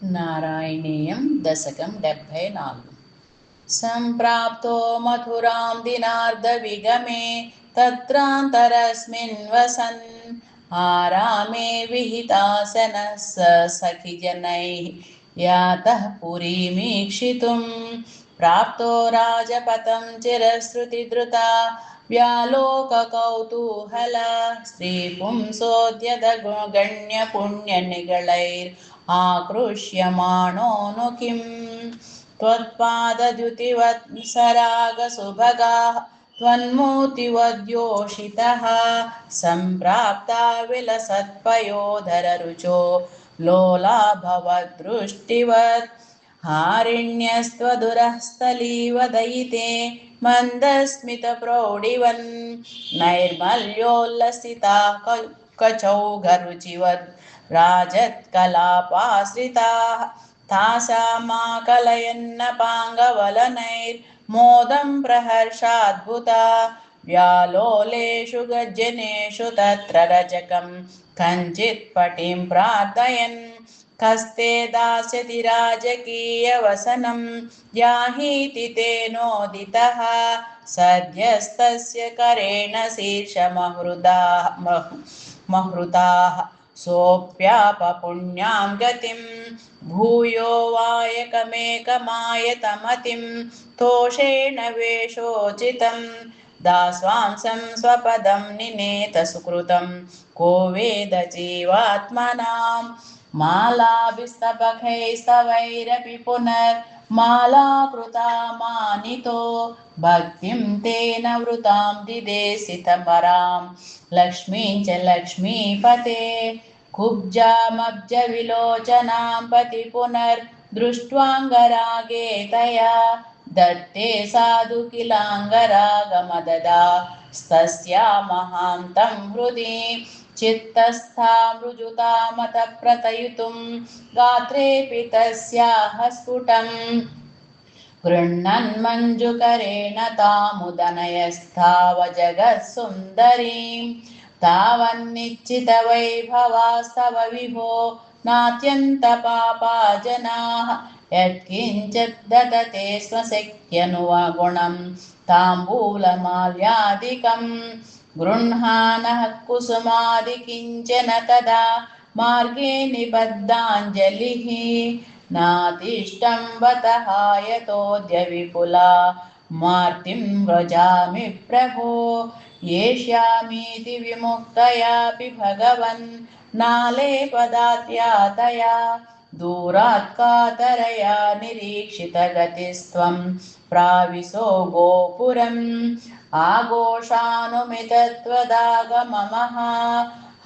नारायणीयं दशकं 74 सम्प्राप्तो मथुरां दिनार्धविगमे तत्रान्तरस्मिन् वसन् आरामे विहितासनः स सखिजनैः यातः पुरीमीक्षितुं प्राप्तो राजपथं चिरश्रुतिधृता व्यालोककौतूहला स्त्रीपुंसोद्यतगण्यपुण्यनिगळैराकृष्यमाणो नु किम् त्वत्पादद्युतिवत्सरागसुभगाः त्वन्मूर्तिवद्योषितः सम्प्राप्ता विलसत्पयोधररुचो लोलाभवद्दृष्टिवत् हारिण्यस्त्वदुरस्थलीवदयिते मन्दस्मितप्रौढिवन् नैर्मल्योल्लसिताः कचौघरुचिवद् राजत्कलापाश्रिताः तासामाकलयन्नपाङ्गवलनैर्मोदं प्रहर्षाद्भुता व्यालोलेषु गज्जनेषु तत्र रजकं कञ्चित् पटिं प्रार्थयन् कस्ते दास्यति राजकीयवसनं याहीति तेनोदितः सद्यस्तस्य करेण शीर्षमहृताः सोऽप्यापपुण्यां गतिं भूयो वायकमेकमायतमतिं तोषेण वेषोचितं दास्वांसं स्वपदं निनेत सुकृतं को वेद जीवात्मनां मालाभिस्तबकैस्तवैरपि पुनर्मालाकृता मानितो भक्तिं तेन वृतां दिदेशितपरां लक्ष्मीं च लक्ष्मीपते कुब्जामब्जविलोचनां पति पुनर्दृष्ट्वाङ्गरागे तया दत्ते साधु किलाङ्गरागमददा स्तस्यामहान्तं हृदि चित्तस्थामृजुतामतप्रतयुतुं गात्रेऽपि तस्याः स्फुटम् गृह्णन्मञ्जुकरेण तामुदनयस्थावजगत्सुन्दरीं तावन्निश्चितवैभवास्तव विभो नात्यन्तपापा जनाः यत्किञ्चित् ददते स्वशक्त्यनुगुणं ताम्बूलमाल्यादिकं गृह्णानः कुसुमादिकिञ्चन तदा मार्गे निबद्धाञ्जलिः नातिष्ठं बतः यतोऽद्य विपुला मार्तिं व्रजामि प्रभो येष्यामीति विमुक्तयापि भगवन् नालेपदात्यातया दूरात् कातरया निरीक्षितगतिस्त्वं प्राविशो गोपुरम् आघोषानुमितत्वदागममः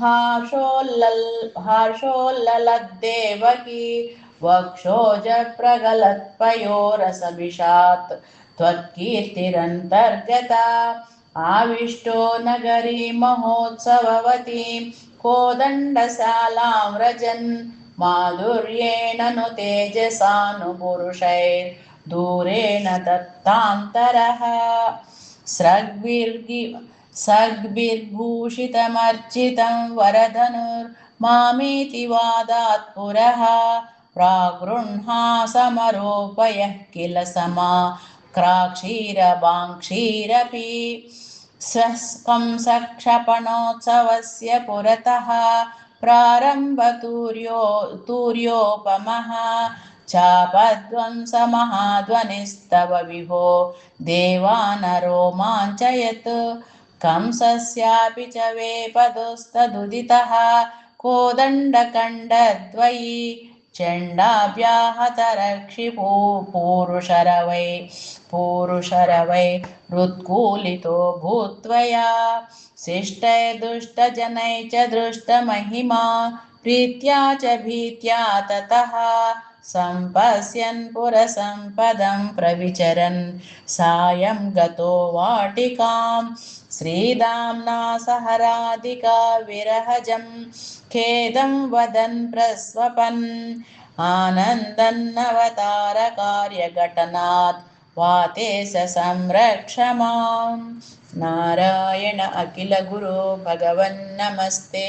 हार्षोल्ललद्देवकी वक्षोजप्रगलत्पयोरसभिषात् त्वत्कीर्तिरन्तर्गता आविष्टो नगरी महोत्सववतीं कोदण्डशालां व्रजन् माधुर्येण नु तेजसानुपुरुषैर्दूरेण दत्तान्तरः सग्भिर्भूषितमर्चितं वरधनुर्मामेति वादात् पुरः प्रागृह्णासमरोपयः किल समाक्राक्षीरबाङ्क्षीरपि कंसक्षपणोत्सवस्य पुरतः प्रारम्भतूर्योपमः चापध्वंसमहाध्वनिस्तव विभो देवानरोमाञ्चयत् कंसस्यापि च वेपदुस्तदुदितः कोदण्डखण्डद्वयी चण्डाभ्याहतरक्षिपो पूरुषरवै हृत्कूलितो भूत्वया शिष्टैर्दुष्टजनैः च दृष्टमहिमा प्रीत्या च भीत्या ततः सम्पश्यन् पुरसम्पदं प्रविचरन् सायं गतो वाटिकां श्रीदाम्ना सह राधिका विरहजं खेदं वदन् प्रस्वपन् आनन्दन्नवतारकार्यघटनात् वाते स संरक्ष मां नारायण अखिल गुरो भगवन् नमस्ते।